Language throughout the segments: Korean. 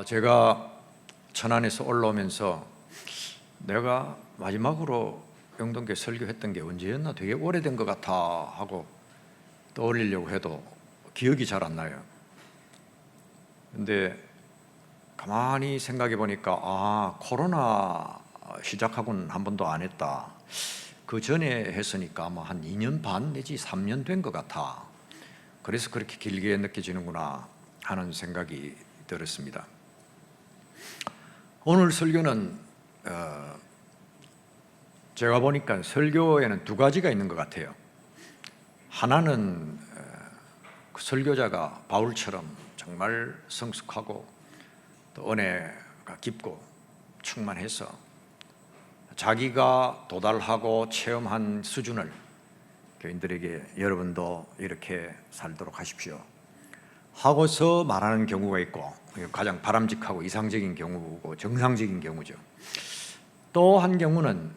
제가 천안에서 올라오면서 내가 마지막으로 영동교회 설교했던 게 언제였나 되게 오래된 것 같아 하고 떠올리려고 해도 기억이 잘 안 나요. 근데 가만히 생각해 보니까 코로나 시작하고는 한 번도 안 했다. 그 전에 했으니까 아마 한 2년 반 내지 3년 된 것 같아. 그래서 그렇게 길게 느껴지는구나 하는 생각이 들었습니다. 오늘 설교는 제가 보니까 설교에는 두 가지가 있는 것 같아요. 하나는 그 설교자가 바울처럼 정말 성숙하고 또 은혜가 깊고 충만해서 자기가 도달하고 체험한 수준을 교인들에게 여러분도 이렇게 살도록 하십시오 하고서 말하는 경우가 있고, 가장 바람직하고 이상적인 경우고 정상적인 경우죠. 또 한 경우는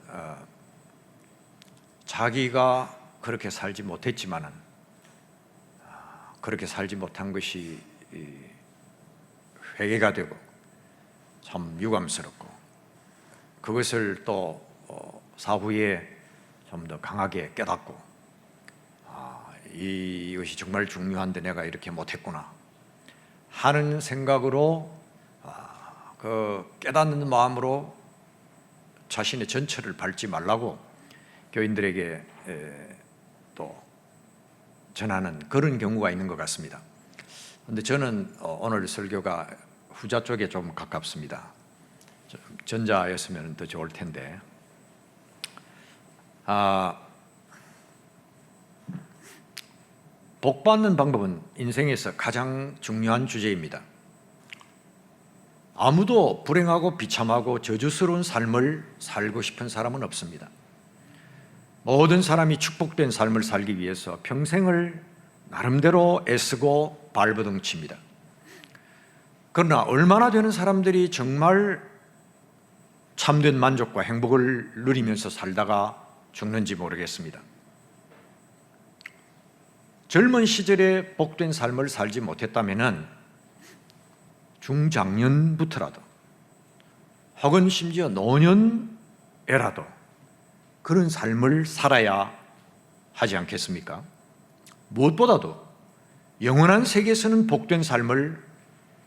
자기가 그렇게 살지 못했지만은 그렇게 살지 못한 것이 회개가 되고 참 유감스럽고, 그것을 또 사후에 좀 더 강하게 깨닫고 이것이 정말 중요한데 내가 이렇게 못했구나 하는 생각으로 그 깨닫는 마음으로 자신의 전철을 밟지 말라고 교인들에게 또 전하는 그런 경우가 있는 것 같습니다. 그런데 저는 오늘 설교가 후자 쪽에 좀 가깝습니다. 전자였으면 더 좋을 텐데 복 받는 방법은 인생에서 가장 중요한 주제입니다. 아무도 불행하고 비참하고 저주스러운 삶을 살고 싶은 사람은 없습니다. 모든 사람이 축복된 삶을 살기 위해서 평생을 나름대로 애쓰고 발버둥칩니다. 그러나 얼마나 되는 사람들이 정말 참된 만족과 행복을 누리면서 살다가 죽는지 모르겠습니다. 젊은 시절에 복된 삶을 살지 못했다면 중장년부터라도 혹은 심지어 노년에라도 그런 삶을 살아야 하지 않겠습니까? 무엇보다도 영원한 세계에서는 복된 삶을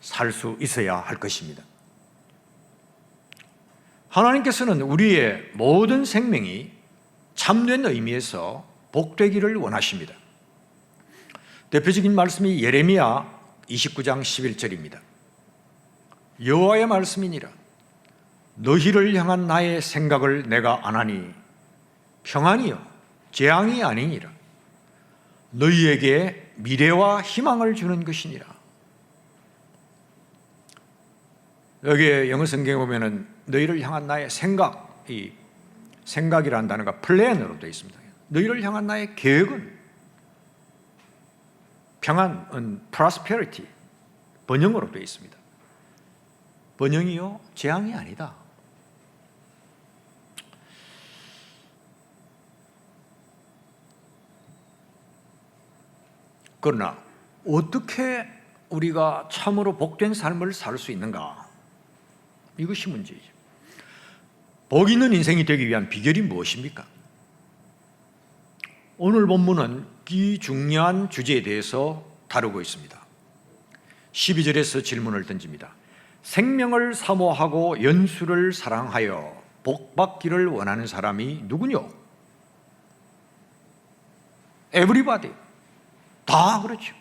살 수 있어야 할 것입니다. 하나님께서는 우리의 모든 생명이 참된 의미에서 복되기를 원하십니다. 대표적인 말씀이 예레미야 29장 11절입니다. 여호와의 말씀이니라. 너희를 향한 나의 생각을 내가 아나니 평안이요 재앙이 아니니라. 너희에게 미래와 희망을 주는 것이니라. 여기에 영어 성경에 보면은 너희를 향한 나의 생각, 이 생각이라는 단어가 플랜으로 되어 있습니다. 너희를 향한 나의 계획은 평안은 prosperity, 번영으로 되어 있습니다. 번영이요 재앙이 아니다. 그러나 어떻게 우리가 참으로 복된 삶을 살 수 있는가? 이것이 문제이죠. 복 있는 인생이 되기 위한 비결이 무엇입니까? 오늘 본문은 이 중요한 주제에 대해서 다루고 있습니다. 12절에서 질문을 던집니다. 생명을 사모하고 연수를 사랑하여 복받기를 원하는 사람이 누구뇨? Everybody. 다 그렇죠.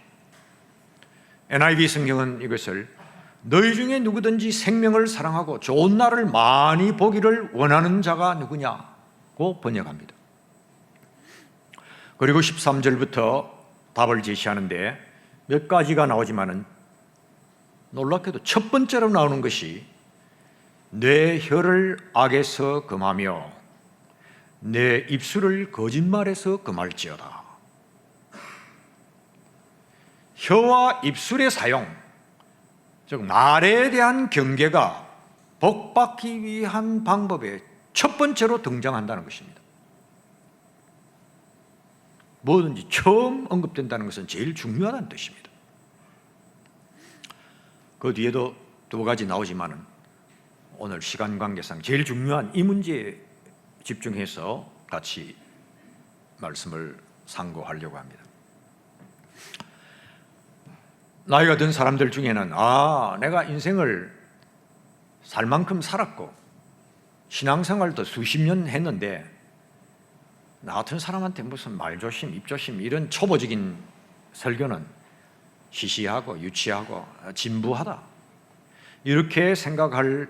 NIV 성경은 이것을 너희 중에 누구든지 생명을 사랑하고 좋은 날을 많이 보기를 원하는 자가 누구냐고 번역합니다. 그리고 13절부터 답을 제시하는데 몇 가지가 나오지만은 놀랍게도 첫 번째로 나오는 것이 내 혀를 악에서 금하며 내 입술을 거짓말에서 금할지어다. 혀와 입술의 사용, 즉 말에 대한 경계가 복받기 위한 방법의 첫 번째로 등장한다는 것입니다. 뭐든지 처음 언급된다는 것은 제일 중요하다는 뜻입니다. 그 뒤에도 두 가지 나오지만은 오늘 시간 관계상 제일 중요한 이 문제에 집중해서 같이 말씀을 상고하려고 합니다. 나이가 든 사람들 중에는 내가 인생을 살 만큼 살았고 신앙생활도 수십 년 했는데 나 같은 사람한테 무슨 말조심, 입조심 이런 초보적인 설교는 시시하고 유치하고 진부하다 이렇게 생각할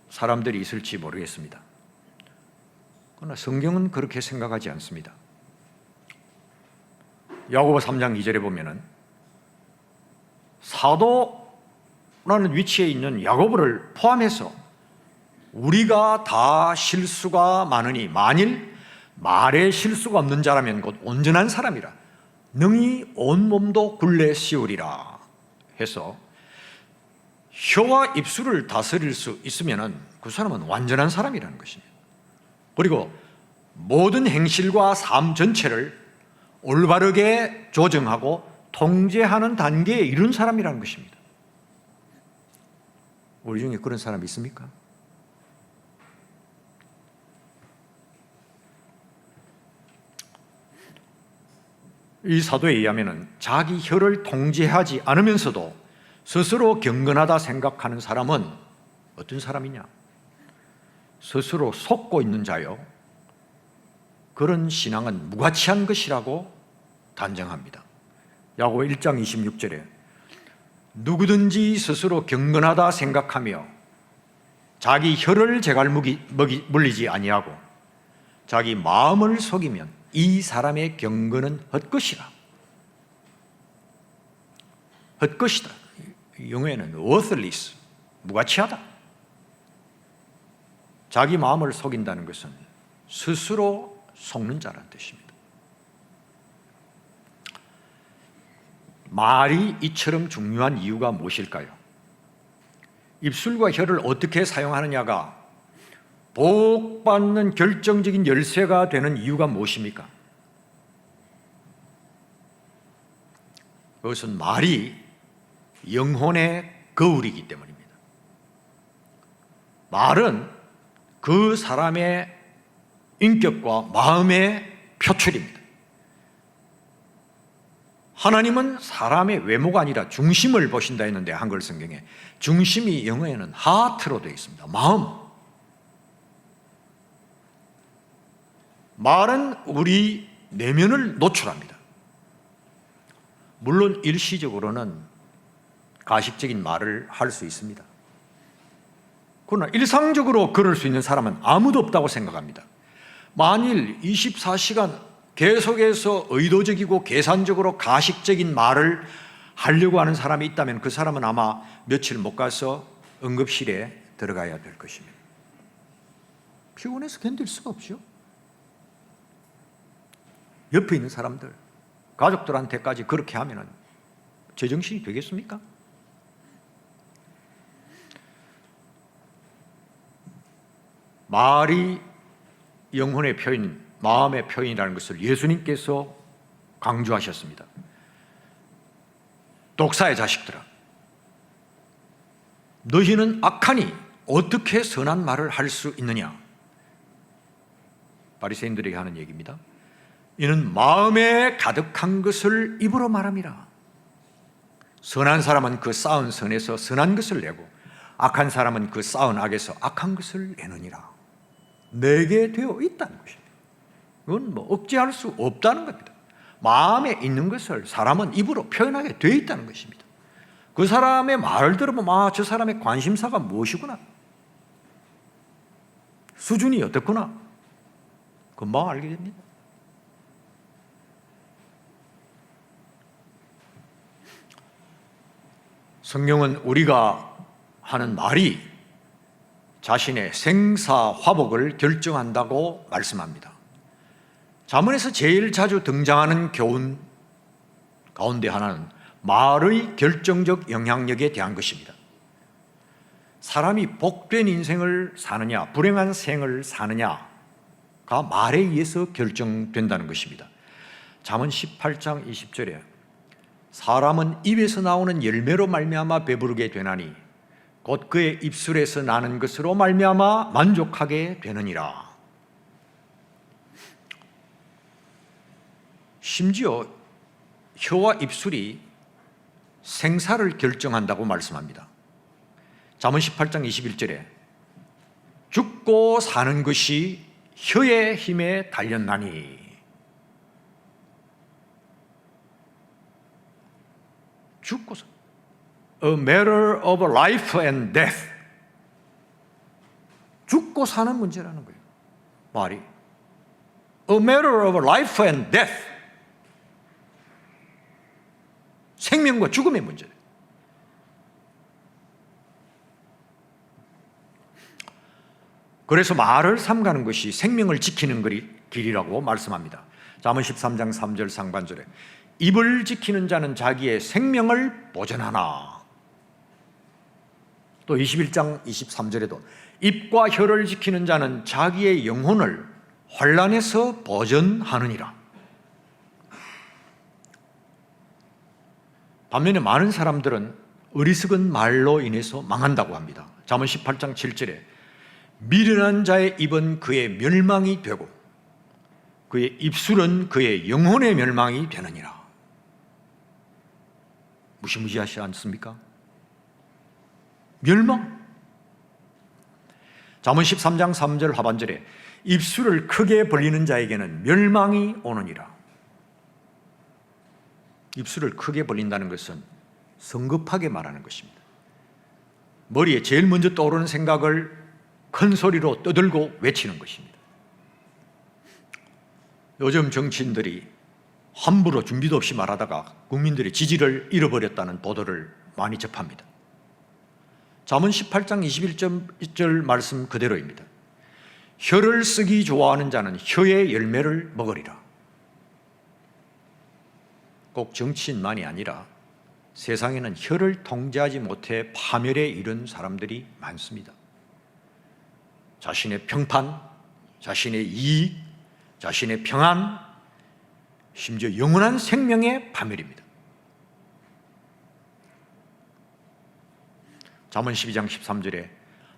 사람들이 있을지 모르겠습니다. 그러나 성경은 그렇게 생각하지 않습니다. 야고보 3장 2절에 보면은 사도라는 위치에 있는 야고보를 포함해서 우리가 다 실수가 많으니 만일 말에 실수가 없는 자라면 곧 온전한 사람이라 능히 온몸도 굴레 씌우리라 해서 혀와 입술을 다스릴 수 있으면 그 사람은 완전한 사람이라는 것입니다. 그리고 모든 행실과 삶 전체를 올바르게 조정하고 통제하는 단계에 이른 사람이라는 것입니다. 우리 중에 그런 사람이 있습니까? 이 사도에 의하면 자기 혀를 통제하지 않으면서도 스스로 경건하다 생각하는 사람은 어떤 사람이냐? 스스로 속고 있는 자요. 그런 신앙은 무가치한 것이라고 단정합니다. 야고보 1장 26절에 누구든지 스스로 경건하다 생각하며 자기 혀를 제갈 물리지 아니하고 자기 마음을 속이면 이 사람의 경건은 헛것이라. 헛것이다. 영어에는 worthless, 무가치하다. 자기 마음을 속인다는 것은 스스로 속는 자라는 뜻입니다. 말이 이처럼 중요한 이유가 무엇일까요? 입술과 혀를 어떻게 사용하느냐가 복받는 결정적인 열쇠가 되는 이유가 무엇입니까? 그것은 말이 영혼의 거울이기 때문입니다. 말은 그 사람의 인격과 마음의 표출입니다. 하나님은 사람의 외모가 아니라 중심을 보신다 했는데 한글 성경에 중심이 영어에는 하트로 되어 있습니다. 마음. 말은 우리 내면을 노출합니다. 물론 일시적으로는 가식적인 말을 할 수 있습니다. 그러나 일상적으로 그럴 수 있는 사람은 아무도 없다고 생각합니다. 만일 24시간 계속해서 의도적이고 계산적으로 가식적인 말을 하려고 하는 사람이 있다면 그 사람은 아마 며칠 못 가서 응급실에 들어가야 될 것입니다. 피곤해서 견딜 수가 없죠. 옆에 있는 사람들, 가족들한테까지 그렇게 하면 제정신이 되겠습니까? 말이 영혼의 표현, 마음의 표현이라는 것을 예수님께서 강조하셨습니다. 독사의 자식들아, 너희는 악하니 어떻게 선한 말을 할 수 있느냐? 바리새인들에게 하는 얘기입니다. 이는 마음에 가득한 것을 입으로 말함이라. 선한 사람은 그 쌓은 선에서 선한 것을 내고 악한 사람은 그 쌓은 악에서 악한 것을 내느니라. 내게 되어 있다는 것입니다. 이건 억제할 수 없다는 겁니다. 마음에 있는 것을 사람은 입으로 표현하게 되어 있다는 것입니다. 그 사람의 말을 들어보면 저 사람의 관심사가 무엇이구나, 수준이 어떻구나 금방 알게 됩니다. 성경은 우리가 하는 말이 자신의 생사화복을 결정한다고 말씀합니다. 잠언에서 제일 자주 등장하는 교훈 가운데 하나는 말의 결정적 영향력에 대한 것입니다. 사람이 복된 인생을 사느냐 불행한 생을 사느냐가 말에 의해서 결정된다는 것입니다. 잠언 18장 20절에 사람은 입에서 나오는 열매로 말미암아 배부르게 되나니 곧 그의 입술에서 나는 것으로 말미암아 만족하게 되느니라. 심지어 혀와 입술이 생사를 결정한다고 말씀합니다. 잠언 18장 21절에 죽고 사는 것이 혀의 힘에 달렸나니. 죽고 사 A matter of life and death. 죽고 사는 문제라는 거예요. 말이 A matter of life and death. 생명과 죽음의 문제예요. 그래서 말을 삼가는 것이 생명을 지키는 길이라고 말씀합니다. 잠언 13장 3절 상반절에 입을 지키는 자는 자기의 생명을 보전하나. 또 21장 23절에도 입과 혀를 지키는 자는 자기의 영혼을 환난에서 보전하느니라. 반면에 많은 사람들은 어리석은 말로 인해서 망한다고 합니다. 잠언 18장 7절에 미련한 자의 입은 그의 멸망이 되고 그의 입술은 그의 영혼의 멸망이 되느니라. 무시무시하지 않습니까? 멸망. 잠언 13장 3절 하반절에 입술을 크게 벌리는 자에게는 멸망이 오느니라. 입술을 크게 벌린다는 것은 성급하게 말하는 것입니다. 머리에 제일 먼저 떠오르는 생각을 큰 소리로 떠들고 외치는 것입니다. 요즘 정치인들이 함부로 준비도 없이 말하다가 국민들의 지지를 잃어버렸다는 보도를 많이 접합니다. 잠언 18장 21절 말씀 그대로입니다. 혀를 쓰기 좋아하는 자는 혀의 열매를 먹으리라. 꼭 정치인만이 아니라 세상에는 혀를 통제하지 못해 파멸에 이른 사람들이 많습니다. 자신의 평판, 자신의 이익, 자신의 평안, 심지어 영원한 생명의 파멸입니다. 잠언 12장 13절에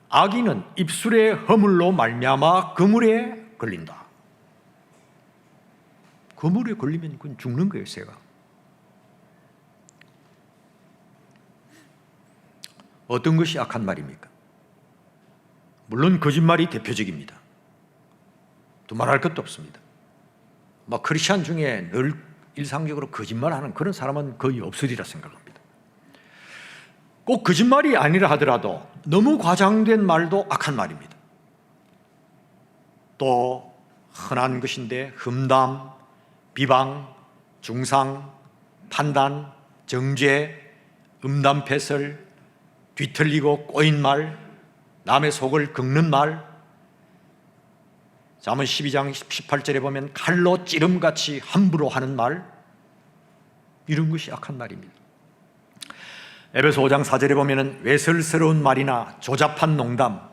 악인은 입술의 허물로 말미암아 그물에 걸린다. 그물에 걸리면 그건 죽는 거예요, 새가. 어떤 것이 악한 말입니까? 물론 거짓말이 대표적입니다. 두말할 것도 없습니다. 크리스찬 중에 늘 일상적으로 거짓말하는 그런 사람은 거의 없으리라 생각합니다. 꼭 거짓말이 아니라 하더라도 너무 과장된 말도 악한 말입니다. 또 흔한 것인데 흠담, 비방, 중상, 판단, 정죄, 음담패설, 뒤틀리고 꼬인 말, 남의 속을 긁는 말, 잠언 12장 18절에 보면 칼로 찌름같이 함부로 하는 말, 이런 것이 악한 말입니다. 에베소 5장 4절에 보면 외설스러운 말이나 조잡한 농담,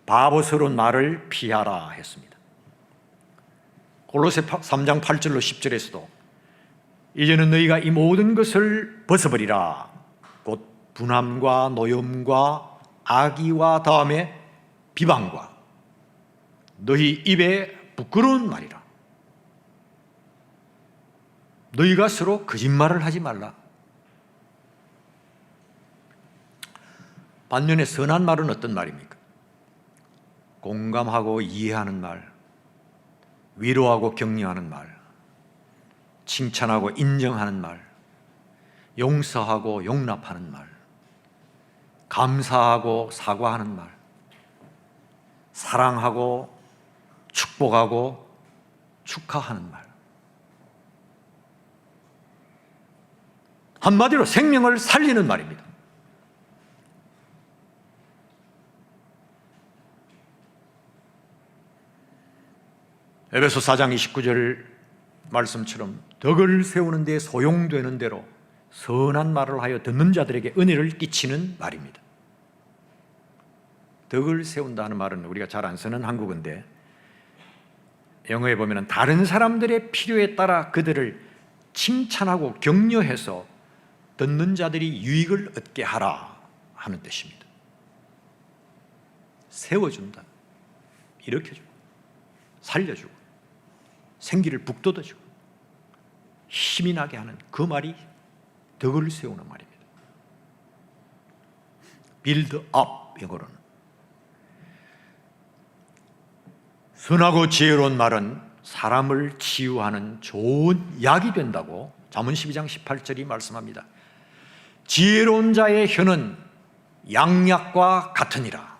바보스러운 말을 피하라 했습니다. 골로새 3장 8절로 10절에서도 이제는 너희가 이 모든 것을 벗어버리라. 곧 분함과 노염과 악의와 다음에 비방과 너희 입에 부끄러운 말이라. 너희가 서로 거짓말을 하지 말라. 반면에 선한 말은 어떤 말입니까? 공감하고 이해하는 말, 위로하고 격려하는 말, 칭찬하고 인정하는 말, 용서하고 용납하는 말, 감사하고 사과하는 말, 사랑하고 축복하고 축하하는 말. 한마디로 생명을 살리는 말입니다. 에베소 4장 29절 말씀처럼 덕을 세우는 데 소용되는 대로 선한 말을 하여 듣는 자들에게 은혜를 끼치는 말입니다. 덕을 세운다 하는 말은 우리가 잘 안 쓰는 한국어인데 영어에 보면 다른 사람들의 필요에 따라 그들을 칭찬하고 격려해서 듣는 자들이 유익을 얻게 하라 하는 뜻입니다. 세워준다, 일으켜주고 살려주고 생기를 북돋아주고 힘이 나게 하는 그 말이 덕을 세우는 말입니다. build up, 영어로는. 선하고 지혜로운 말은 사람을 치유하는 좋은 약이 된다고 잠언 12장 18절이 말씀합니다. 지혜로운 자의 혀는 양약과 같으니라.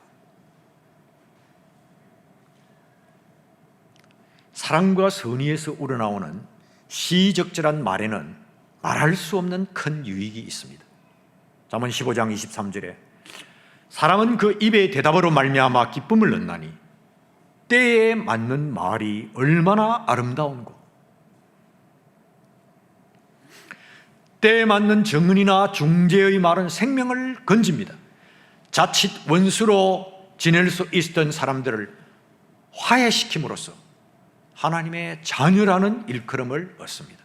사랑과 선의에서 우러나오는 시적절한 말에는 말할 수 없는 큰 유익이 있습니다. 잠언 15장 23절에 사람은 그 입의 대답으로 말미암아 기쁨을 얻나니 때에 맞는 말이 얼마나 아름다운고. 때에 맞는 정은이나 중재의 말은 생명을 건집니다. 자칫 원수로 지낼 수 있었던 사람들을 화해시킴으로써 하나님의 자녀라는 일컬음을 얻습니다.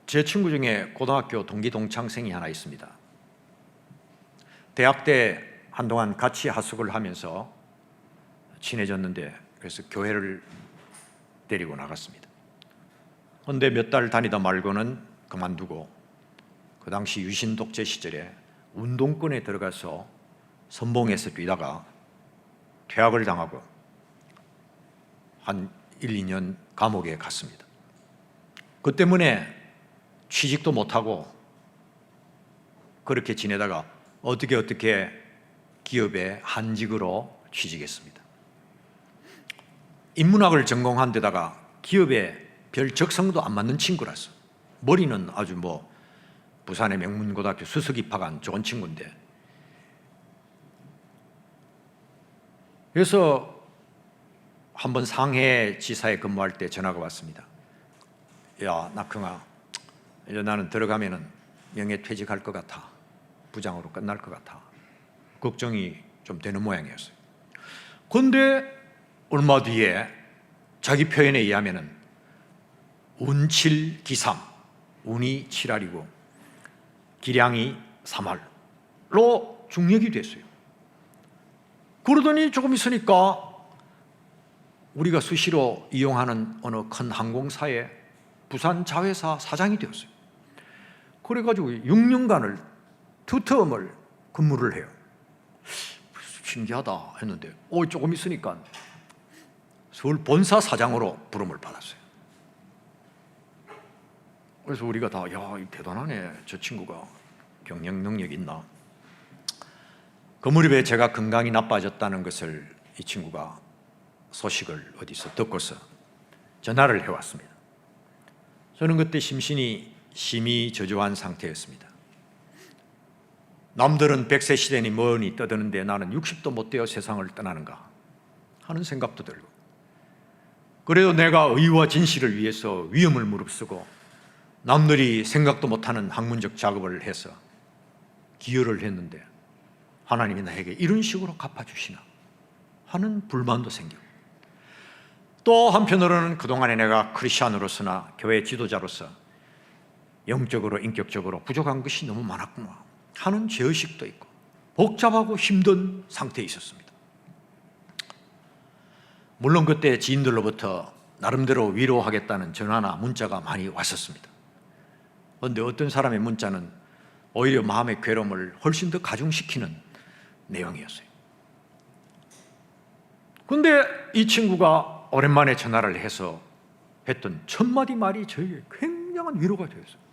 제 친구 중에 고등학교 동기 동창생이 하나 있습니다. 대학 때 한동안 같이 하숙을 하면서 친해졌는데, 그래서 교회를 데리고 나갔습니다. 그런데 몇 달 다니다 말고는 그만두고 그 당시 유신 독재 시절에 운동권에 들어가서 선봉에서 뛰다가 퇴학을 당하고 한 1, 2년 감옥에 갔습니다. 그 때문에 취직도 못하고 그렇게 지내다가 어떻게 기업의 한직으로 취직했습니다. 인문학을 전공한 데다가 기업에 별 적성도 안 맞는 친구라서, 머리는 아주 부산의 명문고등학교 수석 입학한 좋은 친구인데, 그래서 한번 상해 지사에 근무할 때 전화가 왔습니다. 야, 낙흥아, 이제 나는 들어가면은 명예퇴직할 것 같아. 부장으로 끝날 것 같아. 걱정이 좀 되는 모양이었어요. 그런데 얼마 뒤에 자기 표현에 의하면은 운칠기삼, 운이 7할이고 기량이 3할로 중력이 됐어요. 그러더니 조금 있으니까 우리가 수시로 이용하는 어느 큰 항공사의 부산 자회사 사장이 되었어요. 그래가지고 6년간을 두 텀을 근무를 해요. 신기하다 했는데 조금 있으니까 서울 본사 사장으로 부름을 받았어요. 그래서 우리가 다 대단하네, 저 친구가 경영 능력이 있나. 그 무렵에 제가 건강이 나빠졌다는 것을 이 친구가 소식을 어디서 듣고서 전화를 해왔습니다. 저는 그때 심신이 심히 저조한 상태였습니다. 남들은 100세 시대니 뭐니 떠드는데 나는 60도 못 되어 세상을 떠나는가 하는 생각도 들고, 그래도 내가 의와 진실을 위해서 위험을 무릅쓰고 남들이 생각도 못하는 학문적 작업을 해서 기여를 했는데 하나님이 나에게 이런 식으로 갚아주시나 하는 불만도 생기고, 또 한편으로는 그동안에 내가 크리스찬으로서나 교회 지도자로서 영적으로 인격적으로 부족한 것이 너무 많았구나 하는 죄의식도 있고 복잡하고 힘든 상태에 있었습니다. 물론 그때 지인들로부터 나름대로 위로하겠다는 전화나 문자가 많이 왔었습니다. 그런데 어떤 사람의 문자는 오히려 마음의 괴로움을 훨씬 더 가중시키는 내용이었어요. 그런데 이 친구가 오랜만에 전화를 해서 했던 첫 마디 말이 저에게 굉장한 위로가 되었어요.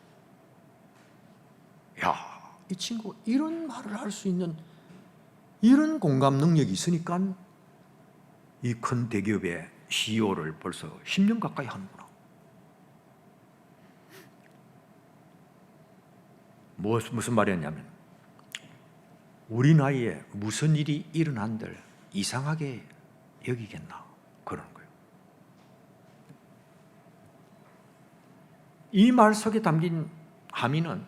야, 이 친구 이런 말을 할 수 있는 이런 공감 능력이 있으니까 이 큰 대기업의 CEO를 벌써 10년 가까이 하는구나. 무슨 말이었냐면, 우리 나이에 무슨 일이 일어난들 이상하게 여기겠나 그러는 거예요. 이 말 속에 담긴 함의는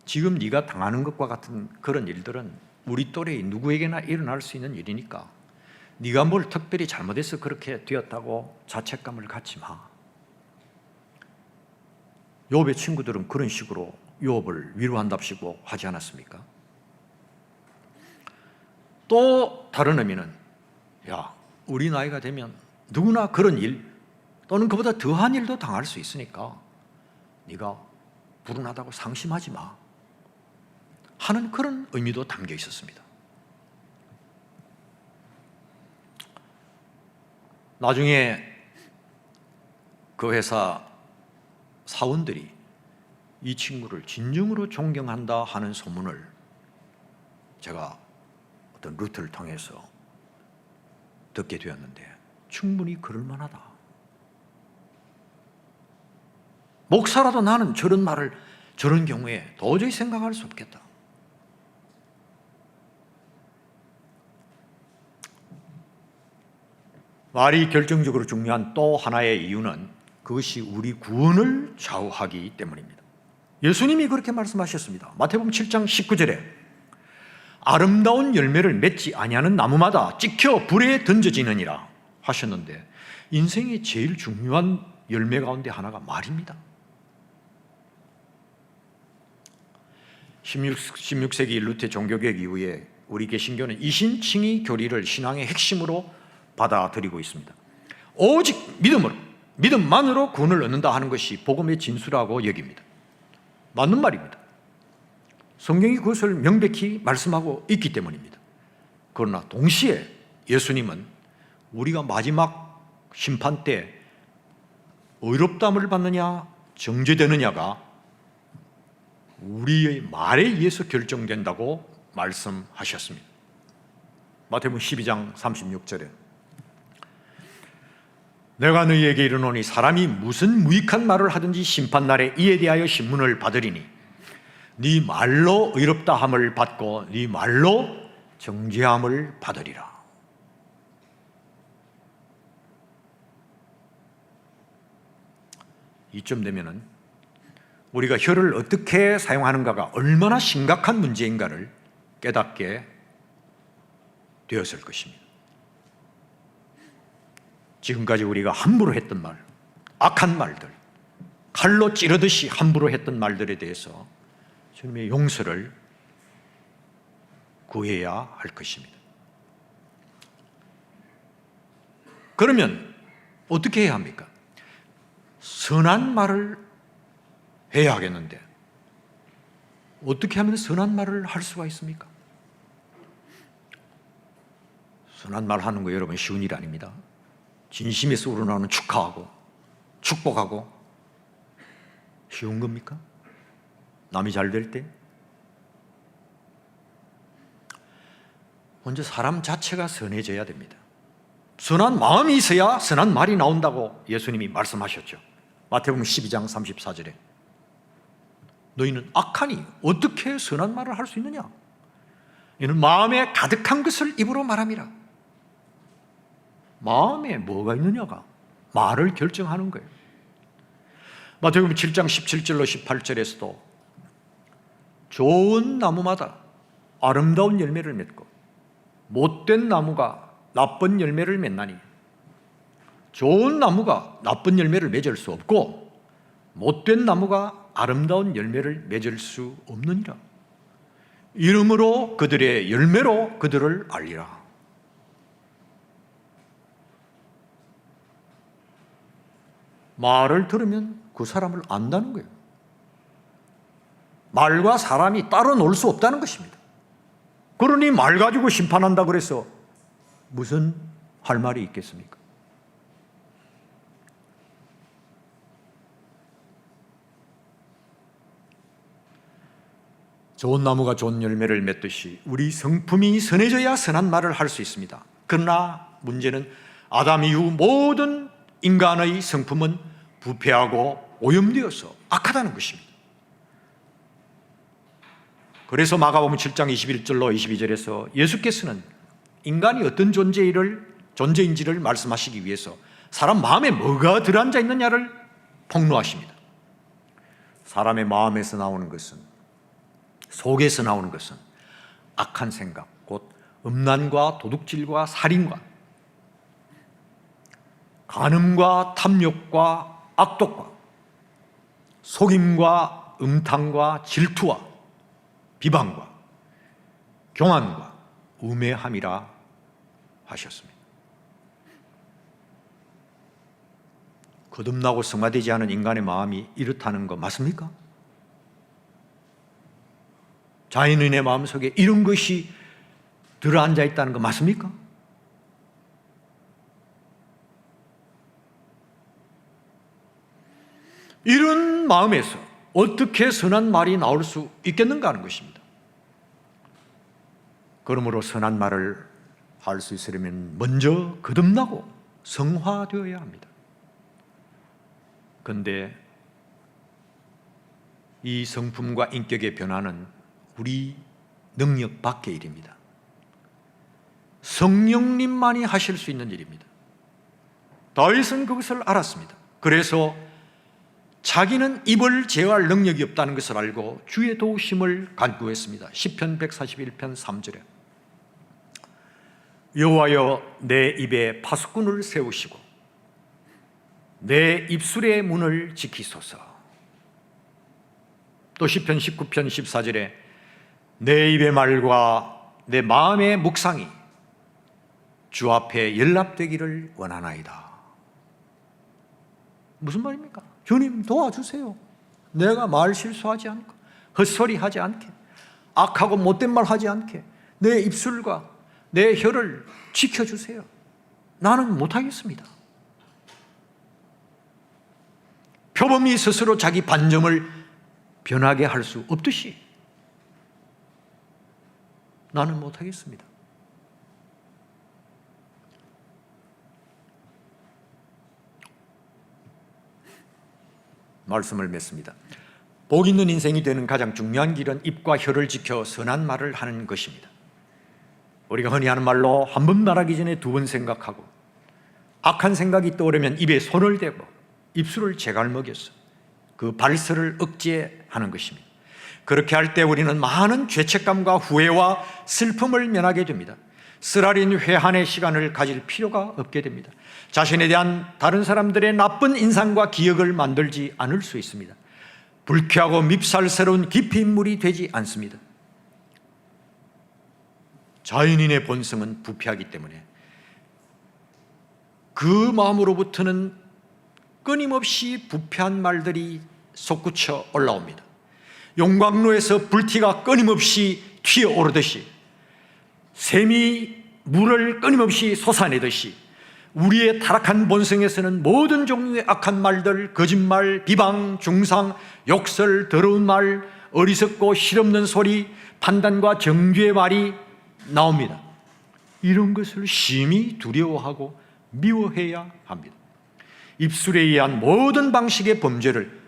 지금 네가 당하는 것과 같은 그런 일들은 우리 또래의 누구에게나 일어날 수 있는 일이니까 네가 뭘 특별히 잘못해서 그렇게 되었다고 자책감을 갖지 마. 욥의 친구들은 그런 식으로 요업을 위로한답시고 하지 않았습니까? 또 다른 의미는, 야, 우리 나이가 되면 누구나 그런 일 또는 그보다 더한 일도 당할 수 있으니까 네가 불운하다고 상심하지 마 하는 그런 의미도 담겨 있었습니다. 나중에 그 회사 사원들이 이 친구를 진정으로 존경한다 하는 소문을 제가 어떤 루트를 통해서 듣게 되었는데, 충분히 그럴 만하다. 목사라도 나는 저런 말을, 저런 경우에 도저히 생각할 수 없겠다. 말이 결정적으로 중요한 또 하나의 이유는 그것이 우리 구원을 좌우하기 때문입니다. 예수님이 그렇게 말씀하셨습니다. 마태복음 7장 19절에 아름다운 열매를 맺지 아니하는 나무마다 찍혀 불에 던져지느니라 하셨는데, 인생의 제일 중요한 열매 가운데 하나가 말입니다. 16세기 루테 종교개혁 이후에 우리 개신교는 이신칭의 교리를 신앙의 핵심으로 받아들이고 있습니다. 오직 믿음으로, 믿음만으로 구원을 얻는다 하는 것이 복음의 진수라고 여깁니다. 맞는 말입니다. 성경이 그것을 명백히 말씀하고 있기 때문입니다. 그러나 동시에 예수님은 우리가 마지막 심판 때 의롭다함을 받느냐 정죄되느냐가 우리의 말에 의해서 결정된다고 말씀하셨습니다. 마태복음 12장 36절에 내가 너희에게 이르노니 사람이 무슨 무익한 말을 하든지 심판날에 이에 대하여 신문을 받으리니 네 말로 의롭다함을 받고 네 말로 정죄함을 받으리라. 이쯤 되면은 우리가 혀를 어떻게 사용하는가가 얼마나 심각한 문제인가를 깨닫게 되었을 것입니다. 지금까지 우리가 함부로 했던 말, 악한 말들, 칼로 찌르듯이 함부로 했던 말들에 대해서 주님의 용서를 구해야 할 것입니다. 그러면 어떻게 해야 합니까? 선한 말을 해야 하겠는데 어떻게 하면 선한 말을 할 수가 있습니까? 선한 말 하는 거 여러분 쉬운 일 아닙니다. 진심에서 우러나오는 축하하고 축복하고 쉬운 겁니까? 남이 잘 될 때? 먼저 사람 자체가 선해져야 됩니다. 선한 마음이 있어야 선한 말이 나온다고 예수님이 말씀하셨죠. 마태복음 12장 34절에 너희는 악하니 어떻게 선한 말을 할 수 있느냐? 이는 마음에 가득한 것을 입으로 말함이라. 마음에 뭐가 있느냐가 말을 결정하는 거예요. 마태복음 7장 17절로 18절에서도 좋은 나무마다 아름다운 열매를 맺고 못된 나무가 나쁜 열매를 맺나니 좋은 나무가 나쁜 열매를 맺을 수 없고 못된 나무가 아름다운 열매를 맺을 수 없느니라. 이름으로 그들의 열매로 그들을 알리라. 말을 들으면 그 사람을 안다는 거예요. 말과 사람이 따로 놀 수 없다는 것입니다. 그러니 말 가지고 심판한다 그래서 무슨 할 말이 있겠습니까? 좋은 나무가 좋은 열매를 맺듯이 우리 성품이 선해져야 선한 말을 할 수 있습니다. 그러나 문제는 아담 이후 모든 인간의 성품은 부패하고 오염되어서 악하다는 것입니다. 그래서 마가복음 7장 21절로 22절에서 예수께서는 인간이 어떤 존재인지를 말씀하시기 위해서 사람 마음에 뭐가 들어앉아 있느냐를 폭로하십니다. 사람의 마음에서 나오는 것은, 속에서 나오는 것은 악한 생각, 곧 음란과 도둑질과 살인과 간음과 탐욕과 악독과 속임과 음탕과 질투와 비방과 교만과 우매함이라 하셨습니다. 거듭나고 성화되지 않은 인간의 마음이 이렇다는 거 맞습니까? 자연인의 마음속에 이런 것이 들어앉아 있다는 거 맞습니까? 이런 마음에서 어떻게 선한 말이 나올 수 있겠는가 하는 것입니다. 그러므로 선한 말을 할 수 있으려면 먼저 거듭나고 성화되어야 합니다. 그런데 이 성품과 인격의 변화는 우리 능력 밖의 일입니다. 성령님만이 하실 수 있는 일입니다. 다윗은 그것을 알았습니다. 그래서 자기는 입을 제어할 능력이 없다는 것을 알고 주의 도우심을 간구했습니다. 시편 141편 3절에 여호와여 내 입에 파수꾼을 세우시고 내 입술의 문을 지키소서. 또 시편 19편 14절에 내 입의 말과 내 마음의 묵상이 주 앞에 연락되기를 원하나이다. 무슨 말입니까? 주님 도와주세요. 내가 말 실수하지 않고 헛소리 하지 않게 악하고 못된 말 하지 않게 내 입술과 내 혀를 지켜주세요. 나는 못하겠습니다. 표범이 스스로 자기 반점을 변하게 할 수 없듯이 나는 못하겠습니다. 말씀을 맺습니다. 복 있는 인생이 되는 가장 중요한 길은 입과 혀를 지켜 선한 말을 하는 것입니다. 우리가 흔히 하는 말로 한 번 말하기 전에 두 번 생각하고 악한 생각이 떠오르면 입에 손을 대고 입술을 제갈먹여서 그 발설을 억제하는 것입니다. 그렇게 할 때 우리는 많은 죄책감과 후회와 슬픔을 면하게 됩니다. 쓰라린 회한의 시간을 가질 필요가 없게 됩니다. 자신에 대한 다른 사람들의 나쁜 인상과 기억을 만들지 않을 수 있습니다. 불쾌하고 밉살스러운 깊이 인물이 되지 않습니다. 자연인의 본성은 부패하기 때문에 그 마음으로부터는 끊임없이 부패한 말들이 솟구쳐 올라옵니다. 용광로에서 불티가 끊임없이 튀어오르듯이 샘이 물을 끊임없이 솟아내듯이 우리의 타락한 본성에서는 모든 종류의 악한 말들, 거짓말, 비방, 중상, 욕설, 더러운 말, 어리석고 실없는 소리, 판단과 정죄의 말이 나옵니다. 이런 것을 심히 두려워하고 미워해야 합니다. 입술에 의한 모든 방식의 범죄를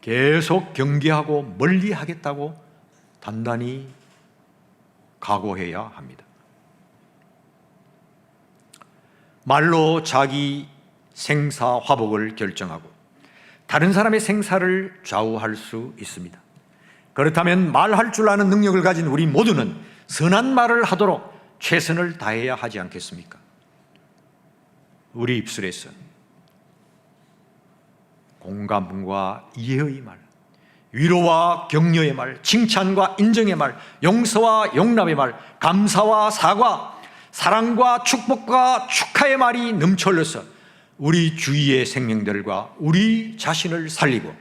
계속 경계하고 멀리하겠다고 단단히 각오해야 합니다. 말로 자기 생사 화복을 결정하고 다른 사람의 생사를 좌우할 수 있습니다. 그렇다면 말할 줄 아는 능력을 가진 우리 모두는 선한 말을 하도록 최선을 다해야 하지 않겠습니까? 우리 입술에서 공감과 이해의 말, 위로와 격려의 말, 칭찬과 인정의 말, 용서와 용납의 말, 감사와 사과, 사랑과 축복과 축하의 말이 넘쳐흘러서 우리 주위의 생명들과 우리 자신을 살리고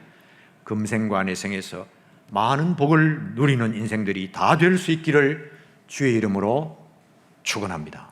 금생과 내생에서 많은 복을 누리는 인생들이 다 될 수 있기를 주의 이름으로 축원합니다.